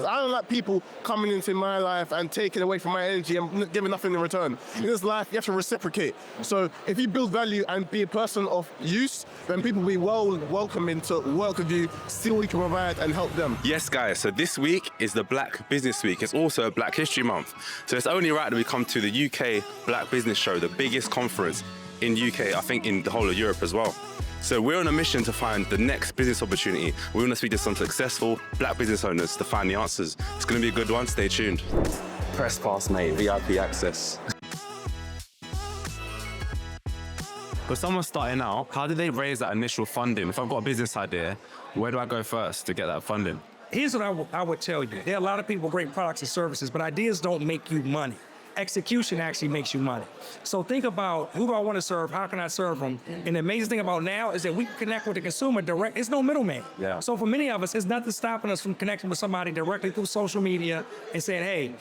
is. I don't like people coming into my life and taking away from my energy and giving nothing in return. In this life, you have to reciprocate. So if you build value and be a person of use, then people will be welcoming to work with you, see what you can provide and help them. Yes, guys, so this week is the Black Business Week. It's also Black History Month. So it's only right that we come to the UK Black Business Show, the biggest conference in UK, I think in the whole of Europe as well. So we're on a mission to find the next business opportunity. We want to speak to some successful Black business owners to find the answers. It's going to be a good one. Stay tuned. Press pass, mate. VIP access. For someone starting out, how do they raise that initial funding? If I've got a business idea, where do I go first to get that funding? Here's what I would tell you. There are a lot of people with great products and services, but ideas don't make you money. Execution actually makes you money. So think about, who do I want to serve? How can I serve them? And the amazing thing about now is that we can connect with the consumer direct. It's no middleman. Yeah. So for many of us, it's nothing stopping us from connecting with somebody directly through social media and saying, hey,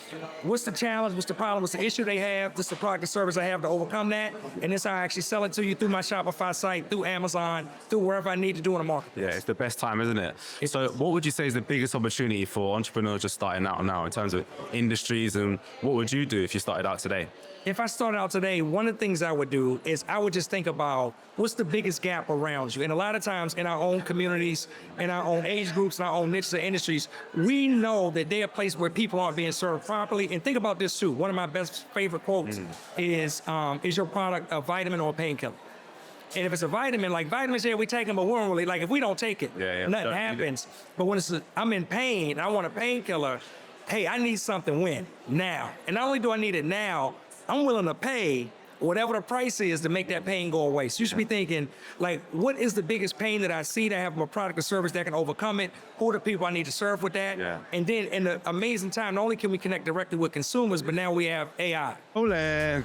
what's the challenge? What's the problem? What's the issue they have? This is the product or service I have to overcome that. And this how I actually sell it to you through my Shopify site, through Amazon, through wherever I need to do in the market. Yeah, it's the best time, isn't it? So what would you say is the biggest opportunity for entrepreneurs just starting out now in terms of industries, and what would you do if you started out today? If I started out today, one of the things I would do is I would just think about what's the biggest gap around you. And a lot of times in our own communities, in our own age groups, in our own niches and industries, we know that they're a place where people aren't being served properly. And think about this too. One of my best favorite quotes is your product a vitamin or a painkiller? And if it's a vitamin, like vitamins here, we take them, but we're really, like if we don't take it, nothing happens. But when I'm in pain, I want a painkiller. Hey, I need something when? Now. And not only do I need it now, I'm willing to pay whatever the price is to make that pain go away. So you should be thinking, like, what is the biggest pain that I see that I have a product or service that can overcome it? Who are the people I need to serve with that? Yeah. And then in the amazing time, not only can we connect directly with consumers, but now we have AI. Hola.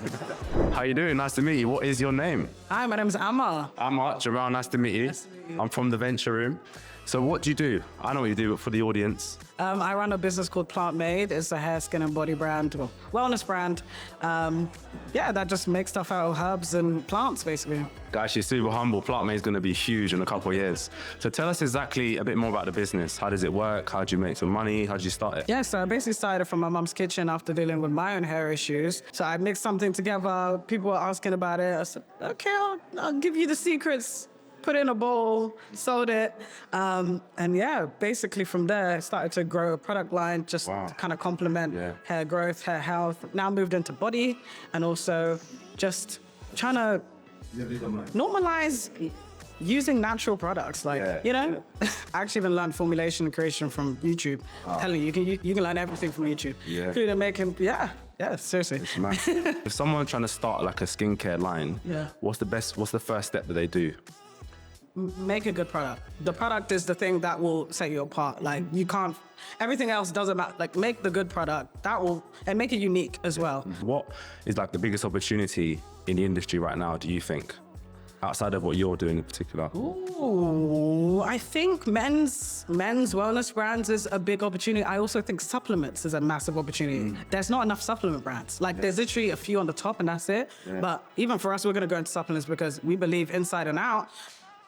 How you doing? Nice to meet you. What is your name? Hi, my name is Amma. Amma, Jamal, nice to meet you. Nice to meet you. I'm from the Venture Room. So what do you do? I know what you do, but for the audience. I run a business called Plant Made. It's a hair, skin, and body brand, or wellness brand. That just makes stuff out of herbs and plants, basically. Guys, she's super humble. Plant Made is going to be huge in a couple of years. So tell us exactly a bit more about the business. How does it work? How do you make some money? How did you start it? Yeah, so I basically started from my mom's kitchen after dealing with my own hair issues. So I mixed something together. People were asking about it. I said, okay, I'll give you the secrets. Put it in a bowl, sold it. Basically from there, I started to grow a product line just to kind of complement hair growth, hair health. Now moved into body and also just trying to normalize using natural products. I actually even learned formulation and creation from YouTube. I'm telling you, you can learn everything from YouTube. Yeah. Food and making, yeah, seriously. It's mad. If someone's trying to start like a skincare line, what's the first step that they do? Make a good product. The product is the thing that will set you apart. Like you can't, everything else doesn't matter. Like make the good product, and make it unique as well. What is like the biggest opportunity in the industry right now, do you think? Outside of what you're doing in particular? Ooh, I think men's wellness brands is a big opportunity. I also think supplements is a massive opportunity. There's not enough supplement brands. Like there's literally a few on the top and that's it. But even for us, we're gonna go into supplements because we believe inside and out,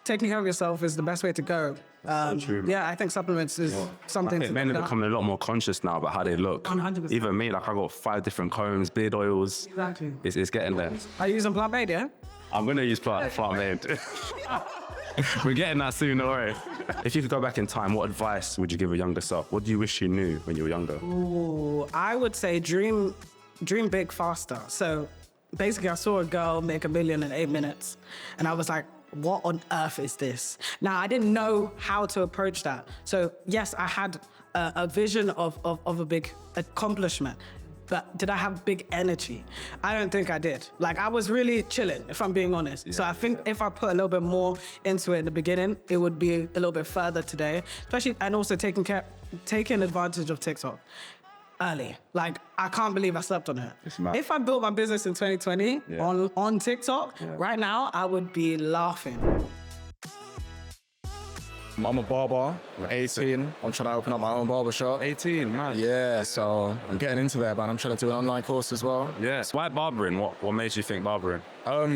taking care of yourself is the best way to go. So true. Yeah, I think supplements is something. I think men are becoming a lot more conscious now about how they look. 100%. Even me, like I got 5 different combs, beard oils. Exactly. It's getting there. Are you using Plant Made, yeah? I'm gonna use Plant Made. We're getting that soon, don't worry. If you could go back in time, what advice would you give a younger self? What do you wish you knew when you were younger? Ooh, I would say dream big faster. So basically I saw a girl make $1 million in 8 minutes and I was like, what on earth is this? Now, I didn't know how to approach that. So yes, I had a vision of a big accomplishment, but did I have big energy? I don't think I did. Like I was really chilling, if I'm being honest. So I think if I put a little bit more into it in the beginning, it would be a little bit further today, especially, and also taking advantage of TikTok. Early. Like, I can't believe I slept on it. If I built my business in 2020 on TikTok, right now, I would be laughing. I'm a barber. I'm 18. I'm trying to open up my own barber shop. 18, man. Yeah, so I'm getting into there, but I'm trying to do an online course as well. Yes. Why barbering? What made you think barbering?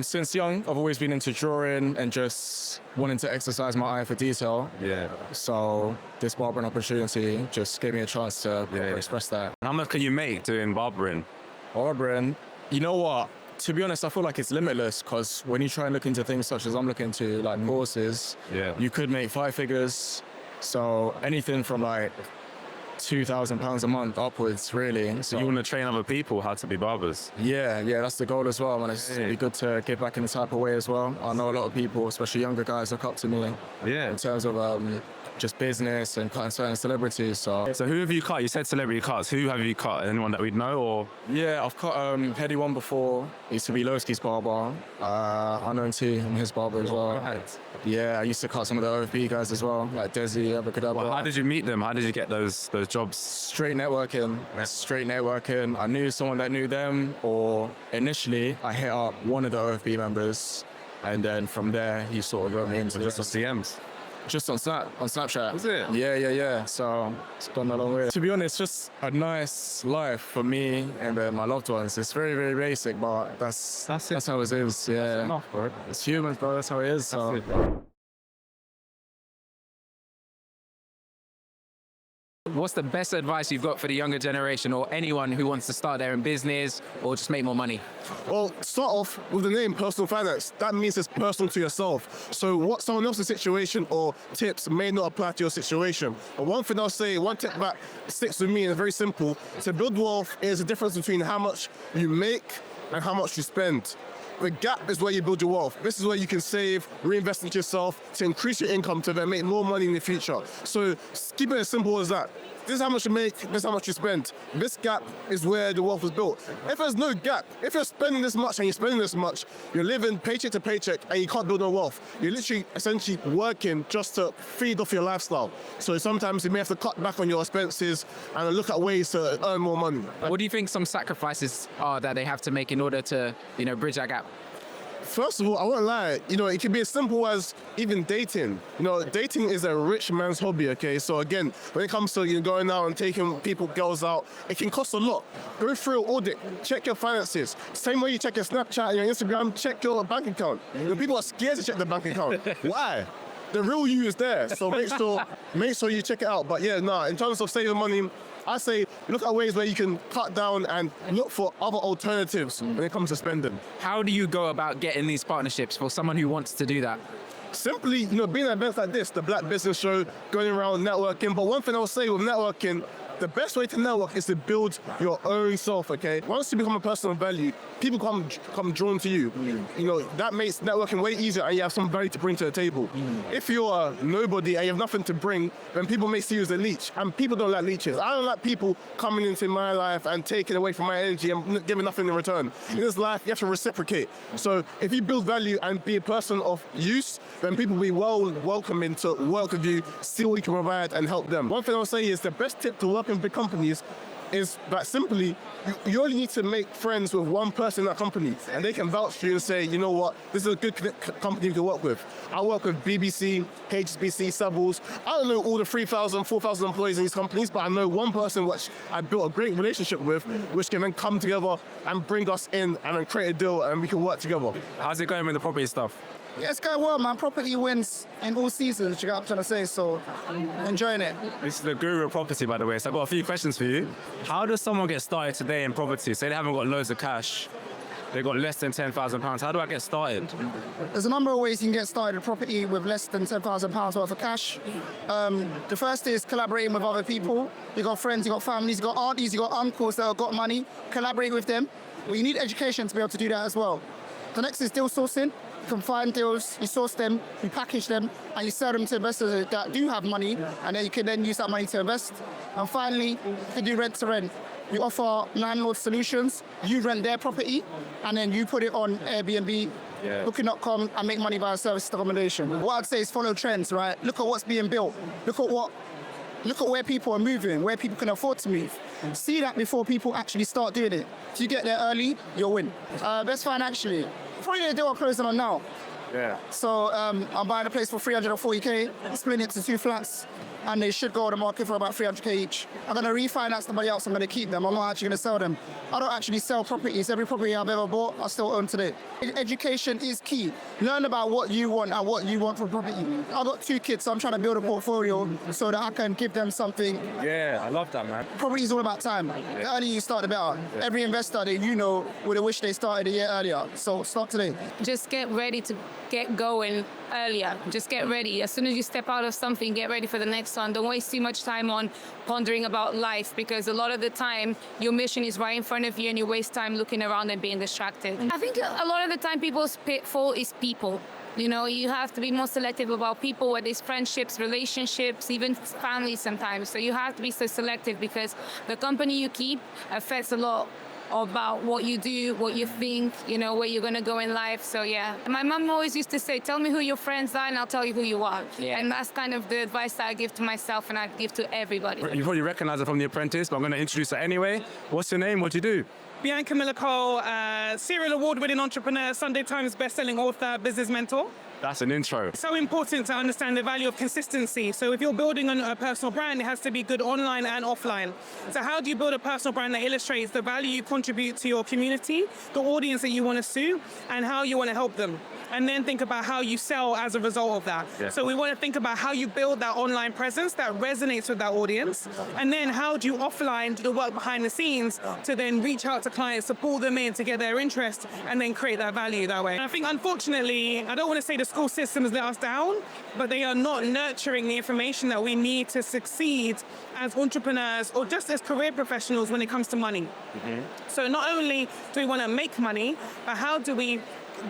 Since young, I've always been into drawing and just wanting to exercise my eye for detail. Yeah. So this barbering opportunity just gave me a chance to express that. How much can you make doing barbering? Barbering, you know what? To be honest, I feel like it's limitless because when you try and look into things such as I'm looking into, like courses, you could make 5 figures. So anything from like £2,000 a month upwards, really. So you want to train other people how to be barbers? Yeah, that's the goal as well. And it's be good to give back in the type of way as well. I know a lot of people, especially younger guys, look up to me in terms of just business and cutting certain celebrities. So who have you cut? You said celebrity cuts. Who have you cut? Anyone that we'd know or? yeah, I've cut Heady one before. He used to be Lowski's barber. Unknown T, I'm his barber as well. Right. Yeah, I used to cut some of the OFB guys as well, like Desi, Abracadabra. Well, how did you meet them? How did you get those jobs? Straight networking. I knew someone that knew them, or initially I hit up one of the OFB members, and then from there he sort of got me into Just on DMs? Just on Snapchat. Was it? Yeah. So it's gone a long way. To be honest, just a nice life for me and my loved ones. It's very, very basic, but that's how it is. Yeah. That's enough, bro. It's humans, bro. That's how it is. So. That's it, bro. What's the best advice you've got for the younger generation or anyone who wants to start their own business or just make more money? Well, start off with the name personal finance. That means it's personal to yourself. So what someone else's situation or tips may not apply to your situation. But one thing I'll say, one tip that sticks with me is very simple. To build wealth is the difference between how much you make and how much you spend. The gap is where you build your wealth. This is where you can save, reinvest into yourself to increase your income to then make more money in the future. So keep it as simple as that. This is how much you make, this is how much you spend. This gap is where the wealth is built. If there's no gap, if you're spending this much and you're spending this much, you're living paycheck to paycheck and you can't build no wealth. You're literally essentially working just to feed off your lifestyle. So sometimes you may have to cut back on your expenses and look at ways to earn more money. What do you think some sacrifices are that they have to make in order to, bridge that gap? First of all, I won't lie, it can be as simple as even dating. Dating is a rich man's hobby, okay? So again, when it comes to going out and taking girls out, it can cost a lot. Go through an audit, check your finances. Same way you check your Snapchat and your Instagram, check your bank account. People are scared to check their bank account. Why? The real you is there, so make sure you check it out. But in terms of saving money, I say look at ways where you can cut down and look for other alternatives when it comes to spending. How do you go about getting these partnerships for someone who wants to do that? Simply, being at events like this, the Black Business Show, going around networking. But one thing I will say with networking, the best way to network is to build your own self, okay? Once you become a person of value, people come drawn to you. That makes networking way easier and you have some value to bring to the table. If you're a nobody and you have nothing to bring, then people may see you as a leech. And people don't like leeches. I don't like people coming into my life and taking away from my energy and giving nothing in return. In this life, you have to reciprocate. So if you build value and be a person of use, then people will be welcoming to work with you, see what you can provide and help them. One thing I'll say is the best tip to work in big companies is that simply, you only need to make friends with one person in that company and they can vouch for you and say, you know what, this is a good company you can work with. I work with BBC, HSBC, Savills. I don't know all the 3,000, 4,000 employees in these companies, but I know one person which I built a great relationship with, which can then come together and bring us in and then create a deal and we can work together. How's it going with the property stuff? Yeah, it's going well, man. Property wins in all seasons, you get what I'm trying to say, so enjoying it. This is the guru of property, by the way, so I've got a few questions for you. How does someone get started today in property? Say they haven't got loads of cash, they've got less than £10,000. How do I get started? There's a number of ways you can get started in property with less than £10,000 worth of cash. The first is collaborating with other people. You got friends, you got families, you got aunties, you got uncles that have got money. Collaborate with them. Well, you need education to be able to do that as well. The next is deal sourcing. You can find deals, you source them, you package them, and you sell them to investors that do have money, and then you can then use that money to invest. And finally, you can do rent to rent. You offer landlord solutions, you rent their property, and then you put it on Airbnb, Booking.com, and make money via service accommodation. What I'd say is follow trends, right? Look at what's being built. Look at where people are moving, where people can afford to move. See that before people actually start doing it. If you get there early, you'll win. Best financially. Probably the deal I'm closing on now. Yeah. So I'm buying a place for 340k, splitting it to 2 flats, and they should go on the market for about 300k each. I'm going to refinance somebody else. I'm going to keep them. I'm not actually going to sell them. I don't actually sell properties. Every property I've ever bought, I still own today. Education is key. Learn about what you want and what you want from property. I've got 2 kids, so I'm trying to build a portfolio so that I can give them something. Yeah, I love that, man. Property is all about time. The earlier you start, the better. Every investor that you know would have wished they started a year earlier. So start today. Just get ready to get going earlier. Just get ready. As soon as you step out of something, get ready for the next one. Don't waste too much time on pondering about life, because a lot of the time your mission is right in front of you and you waste time looking around and being distracted. I think a lot of the time people's pitfall is people. You know, you have to be more selective about people, whether it's friendships, relationships, even families sometimes. So you have to be so selective, because the company you keep affects a lot about what you do, what you think, you know, where you're going to go in life. So yeah, my mom always used to say, tell me who your friends are and I'll tell you who you are. Yeah. And that's kind of the advice that I give to myself and I give to everybody. You probably recognize her from The Apprentice, but I'm going to introduce her anyway. What's your name? What do you do? Bianca Millicole, serial award-winning entrepreneur, Sunday Times best-selling author, business mentor. That's an intro. It's so important to understand the value of consistency. So if you're building a personal brand, it has to be good online and offline. So how do you build a personal brand that illustrates the value you contribute to your community, the audience that you want to serve, and how you want to help them? And then think about how you sell as a result of that. Yeah. So we want to think about how you build that online presence that resonates with that audience. And then how do you offline do the work behind the scenes to then reach out to clients, to pull them in, to get their interest, and then create that value that way. And I think, unfortunately, I don't want to say the school systems let us down, but they are not nurturing the information that we need to succeed as entrepreneurs or just as career professionals when it comes to money. So not only do we want to make money, but how do we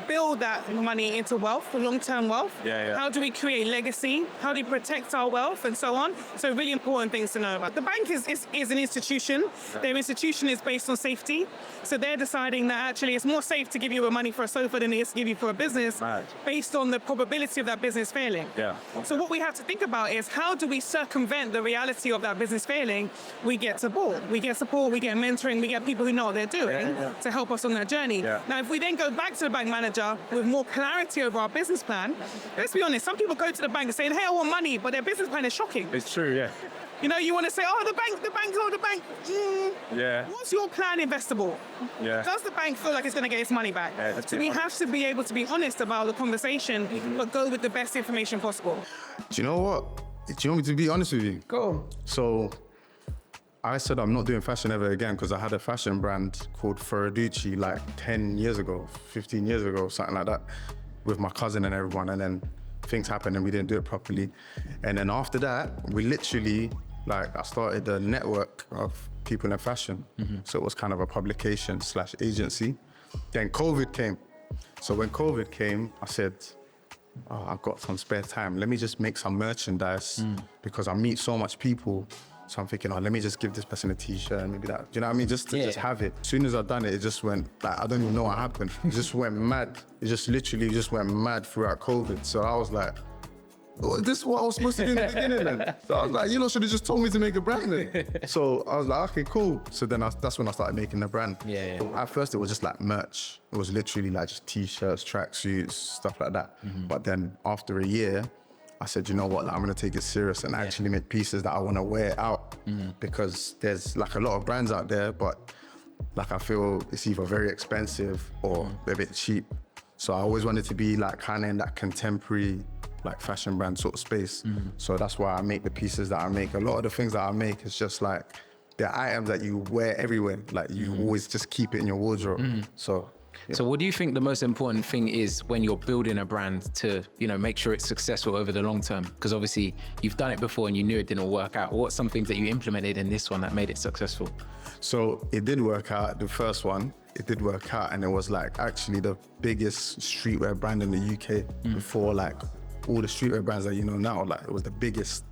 build that money into wealth, long-term wealth? How do we create legacy? How do we protect our wealth and so on? So really important things to know about. The bank is an institution. Their institution is based on safety. So they're deciding that actually it's more safe to give you money for a sofa than it is to give you for a business based on the probability of that business failing. So what we have to think about is how do we circumvent the reality of that business failing? We get support. We get mentoring, we get people who know what they're doing to help us on that journey. Now, if we then go back to the bank manager with more clarity over our business plan, let's be honest, some people go to the bank saying, hey, I want money, but their business plan is shocking. It's true, yeah. You know, you want to say, oh, the bank. Yeah. What's your plan investable? Yeah. Does the bank feel like it's going to get its money back? So we have to be able to be honest about the conversation, but go with the best information possible. Do you know what? Do you want me to be honest with you? Go. So I said I'm not doing fashion ever again because I had a fashion brand called Ferraducci like 10 years ago, 15 years ago, something like that, with my cousin and everyone. And then things happened and we didn't do it properly. And then after that, we literally, I started a network of people in fashion. So it was kind of a publication / agency. Then COVID came. So when COVID came, I said, oh, I've got some spare time. Let me just make some merchandise because I meet so much people. So I'm thinking, oh, let me just give this person a t-shirt and maybe that, do you know what I mean? Just have it. As soon as I done it, it just went, I don't even know what happened. It just went mad. It just literally just went mad throughout COVID. So I was like, oh, is this what I was supposed to do in the beginning then? So I was like, should have just told me to make a brand then. So I was like, okay, cool. So then that's when I started making the brand. At first it was just like merch. It was literally like just t-shirts, tracksuits, stuff like that. But then after a year, I said, you know what, I'm gonna take it serious and actually make pieces that I wanna wear out because there's like a lot of brands out there, but like I feel it's either very expensive or a bit cheap. So I always wanted to be like kind of in that contemporary like fashion brand sort of space. So that's why I make the pieces that I make. A lot of the things that I make is just like, they're items that you wear everywhere. Like you always just keep it in your wardrobe. So. Yeah. So what do you think the most important thing is when you're building a brand to, make sure it's successful over the long term? Because obviously you've done it before and you knew it didn't work out. What's some things that you implemented in this one that made it successful? So it did work out, the first one, it did work out and it was like actually the biggest streetwear brand in the UK before like all the streetwear brands that you know now, like it was the biggest,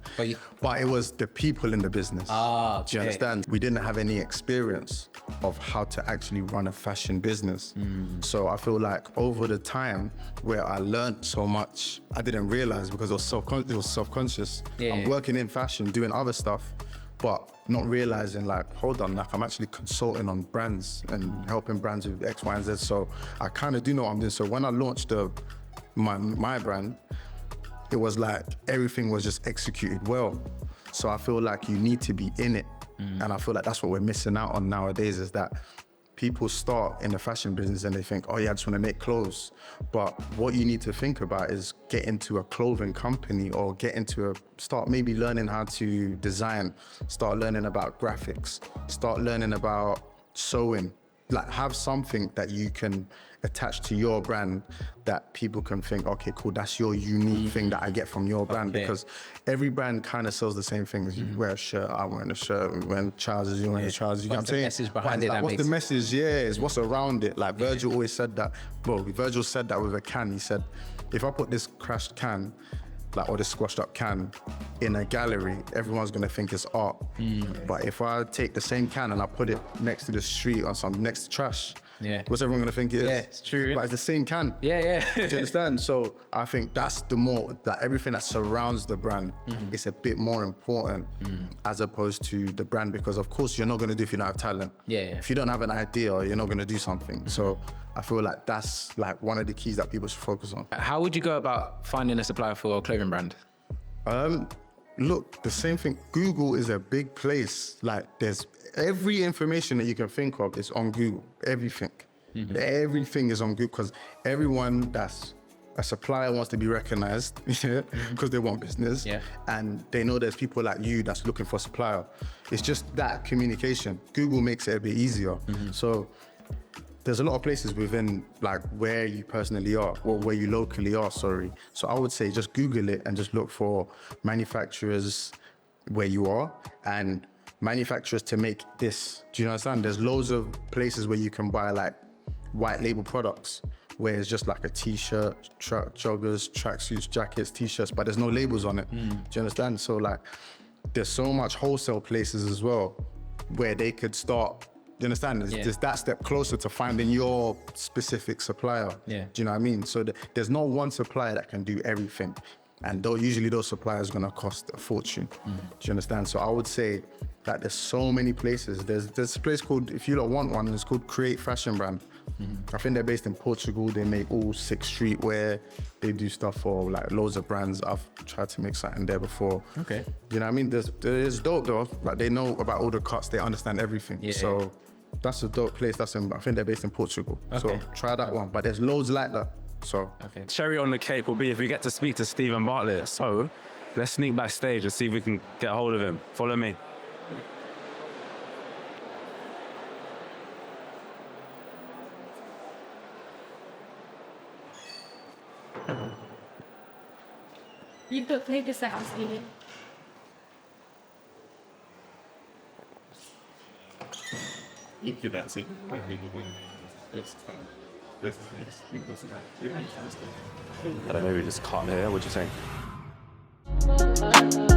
but it was the people in the business. Do you understand? We didn't have any experience of how to actually run a fashion business. So I feel like over the time where I learned so much, I didn't realize because it was self-conscious. I'm working in fashion, doing other stuff, but not realizing like, hold on, like I'm actually consulting on brands and helping brands with X, Y, and Z. So I kind of do know what I'm doing. So when I launched my brand, it was like everything was just executed well. So I feel like you need to be in it. And I feel like that's what we're missing out on nowadays, is that people start in the fashion business and they think, oh yeah, I just want to make clothes. But what you need to think about is get into a clothing company, or start maybe learning how to design, start learning about graphics, start learning about sewing. Like, have something that you can attach to your brand that people can think, okay, cool, that's your unique thing that I get from your brand. Because every brand kind of sells the same things. You wear a shirt, I'm wearing a shirt. We wear trousers, you're wearing a trousers. You know what I'm saying? Message behind it, like, what's the message? Yeah, it's what's around it. Like Virgil always said that. Well, Virgil said that with a can. He said, if I put this crashed can, or this squashed up can in a gallery, everyone's gonna think it's art. But if I take the same can and I put it next to the street or something, next to trash, what's everyone gonna think it is? Yeah, it's true. But it's the same can. Yeah. Do you understand? So I think that's everything that surrounds the brand is a bit more important as opposed to the brand, because of course you're not gonna do if you don't have talent. If you don't have an idea, you're not gonna do something. So I feel like that's like one of the keys that people should focus on. How would you go about finding a supplier for a clothing brand? Look, the same thing. Google is a big place. Like, there's every information that you can think of is on Google. Everything. Everything is on Google, because everyone that's a supplier wants to be recognized because they want business. And they know there's people like you that's looking for a supplier. It's just that communication. Google makes it a bit easier. So there's a lot of places within like where you personally are, or where you locally are, sorry. So I would say just Google it and just look for manufacturers where you are and manufacturers to make this. Do you understand? There's loads of places where you can buy like white label products, where it's just like a t-shirt, joggers, tracksuits, jackets, t-shirts, but there's no labels on it. Do you understand? So like, there's so much wholesale places as well where they could start. You understand? There's that step closer to finding your specific supplier. Do you know what I mean? So there's no one supplier that can do everything. And usually those suppliers are gonna cost a fortune. Do you understand? So I would say that there's so many places. There's a place called, if you don't want one, it's called Create Fashion Brand. I think they're based in Portugal. They make all sick streetwear. They do stuff for like loads of brands. I've tried to make something there before. Okay. You know what I mean? There's dope though. Like, they know about all the cuts. They understand everything. So that's a dope place. I think they're based in Portugal. So try that one. But there's loads like that. So cherry on the cake will be if we get to speak to Stephen Bartlett. So let's sneak backstage and see if we can get a hold of him. Follow me. You could play this out, Stephen. I don't know, maybe just cut here. What do you think?